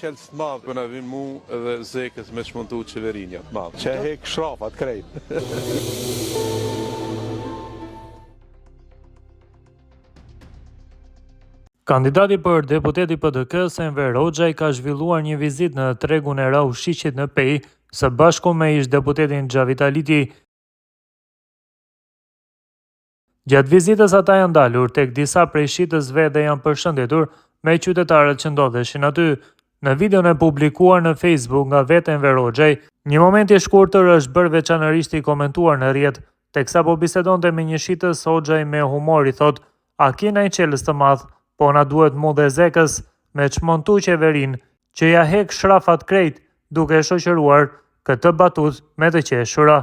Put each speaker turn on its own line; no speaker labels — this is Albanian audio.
qelës të madhë për në vinë mu edhe zekës me shmontu qeverinja të madhë.
Që e hek shrafat krejt.
Kandidati për deputeti PDK Enver Hoxha ka zhvilluar një vizitë në tregun e Raushqiqit në Pej, së bashku me ish deputetin Xhavit Aliti. Gjatë vizitës ata janë dalur tek disa prej shitësve dhe janë përshëndetur me qytetarët që ndodheshin aty. Në videon e publikuar në Facebook nga vetë Enver Hoxhaj, një moment i shkurtër është bërë veçanërisht i komentuar në rrjet, teksa po bisedonte me një shitës, Hoxhaj me humor i thot: "A kena një qelës të madh, po na duhet mu dhe zekës me çmontu qeverin që ja hek shrafat krejt", duke shoqëruar këtë batut me të qeshura.